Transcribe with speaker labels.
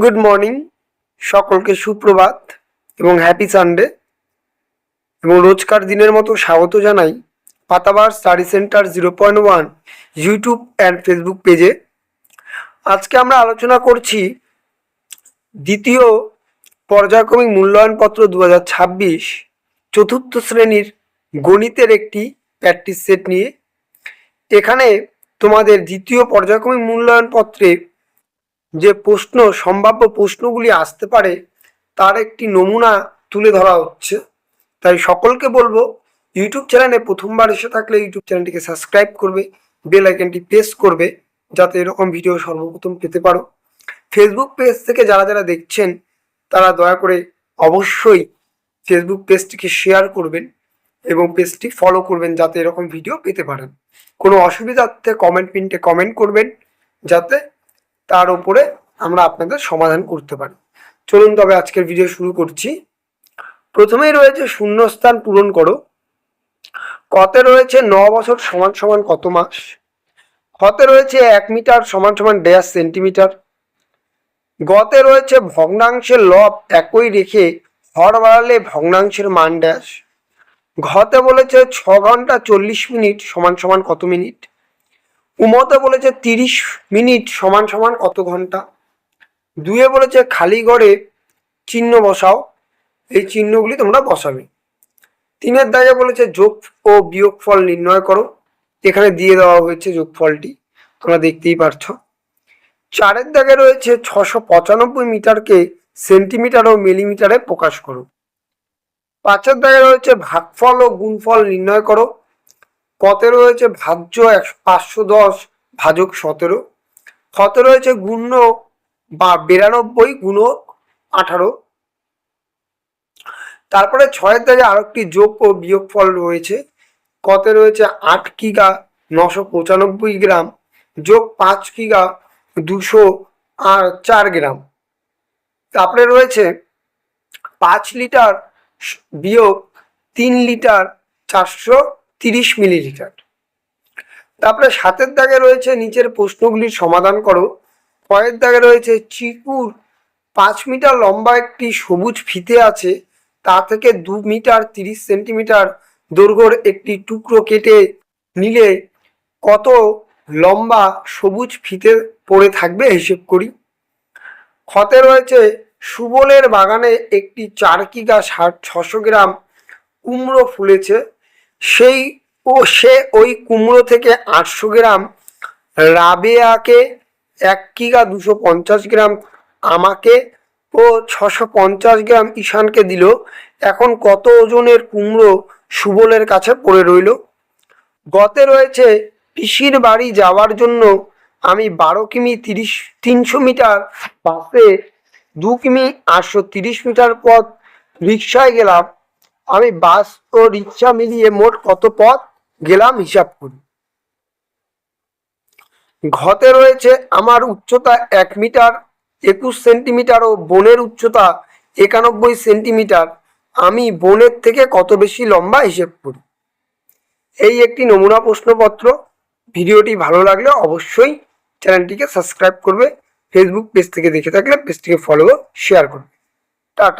Speaker 1: Good morning, সকলকে সুপ্রভাত এবং হ্যাপি সানডে। এবং রোজকার দিনের মতো স্বাগত জানাই পাতাবার study centre 0.1 YouTube and Facebook পেজে। আজকে আমরা আলোচনা করছি দ্বিতীয় পর্যায়ক্রমিক মূল্যায়নপত্র 2026 চতুর্থ শ্রেণীর গণিতের একটি প্র্যাকটিস সেট নিয়ে। এখানে তোমাদের দ্বিতীয় পর্যায়ক্রমিক মূল্যায়নপত্রে যে সম্ভাব্য প্রশ্নগুলি আসতে পারে তার একটি নমুনা তুলে ধরা হচ্ছে। তাই সকলকে বলবো, ইউটিউব চ্যানেলে প্রথমবার এসে থাকলে ইউটিউব চ্যানেলটিকে সাবস্ক্রাইব করবে, বেল আইকনটি প্রেস করবে যাতে এরকম ভিডিও সর্বপ্রথম পেতে পারো। ফেসবুক পেজ থেকে যারা যারা দেখছেন তারা দয়া করে অবশ্যই ফেসবুক পেজটিকে শেয়ার করবেন এবং পেজটি ফলো করবেন যাতে এরকম ভিডিও পেতে পারেন। কোনো অসুবিধাতে কমেন্ট পিনটে কমেন্ট করবেন যাতে তার উপরে আমরা আপনাদের সমাধান করতে পারি। চলুন তবে আজকের ভিডিও শুরু করছি। প্রথমেই রয়েছে শূন্যস্থান পূরণ করো। কতে রয়েছে 9 বছর সমান সমান কত মাস। খতে রয়েছে 1 মিটার সমান সমান ড্যাশ সেন্টিমিটার। গতে রয়েছে ভগ্নাংশের লব একই রেখে হর বাড়ালে ভগ্নাংশের মান ড্যাশ। ঘতে বলেছে 6 ঘন্টা 40 মিনিট সমান সমান কত মিনিট। উমতে বলেছে 30 মিনিট সমান সমান কত ঘন্টা। দুয়ে বলেছে খালি ঘরে চিহ্ন বসাও, এই চিহ্নগুলি তোমরা বসাবে। 3-এর দাগে বলেছে যোগ ও বিয়োগফল নির্ণয় করো, এখানে দিয়ে দেওয়া হয়েছে যোগফলটি, তোমরা দেখতেই পারছো। 4-এর দাগে রয়েছে 695 মিটারকে সেন্টিমিটার ও মিলিমিটারে প্রকাশ করো। 5-এর দাগে রয়েছে ভাগফল ও গুণফল নির্ণয় করো। কতে রয়েছে ভাজ্য 510 ভাজক 17। খতে রয়েছে গুণ্য বা 92 গুণক 18। তারপরে 6-এর দাগে আরেকটি যোগ ও বিয়োগফল রয়েছে। কতে রয়েছে 8 কিগা 995 গ্রাম যোগ 5 কিগা 204 গ্রাম। তারপরে রয়েছে 5 লিটার বিয়োগ 3 লিটার 430 মিলিলিটার। তারপরে 7-এর দাগে রয়েছে নিচের প্রশ্নগুলির সমাধান করো। 6-এর দাগে রয়েছে চিকুর 5 মিটার লম্বা একটি সবুজ ফিতে আছে, তা থেকে 2 মিটার 30 সেন্টিমিটার দৈর্ঘ্যের একটি টুকরো কেটে নিলে কত লম্বা সবুজ ফিতে পড়ে থাকবে হিসেব করি। খতে রয়েছে সুবলের বাগানে একটি 4 কিগা 600 গ্রাম কুমড়ো ফুলেছে, সে ওই কুমড়ো থেকে 800 গ্রাম রাবেয়াকে, 1 কিগা 250 গ্রাম আমাকে ও 650 গ্রাম ঈশানকে দিল। এখন কত ওজনের কুমড়ো সুবলের কাছে পড়ে রইল। গতে রয়েছে পিসির বাড়ি যাওয়ার জন্য আমি 12 কিমি 300 মিটার বাসে, 2 কিমি 830 মিটার পথ রিক্সায় গেলাম। আমি বাস ও রিক্সা মিলিয়ে মোট কত পথ গেলাম হিসাব করি। ঘতে রয়েছে আমার উচ্চতা 1 মিটার 21 সেন্টিমিটার ও বোনের উচ্চতা 91 সেন্টিমিটার, আমি বোনের থেকে কত বেশি লম্বা হিসেব করি। এই একটি নমুনা প্রশ্নপত্র। ভিডিওটি ভালো লাগলে অবশ্যই চ্যানেলটিকে সাবস্ক্রাইব করবে, ফেসবুক পেজ থেকে দেখে থাকলে পেজটিকে ফলো শেয়ার করবে। টাটা।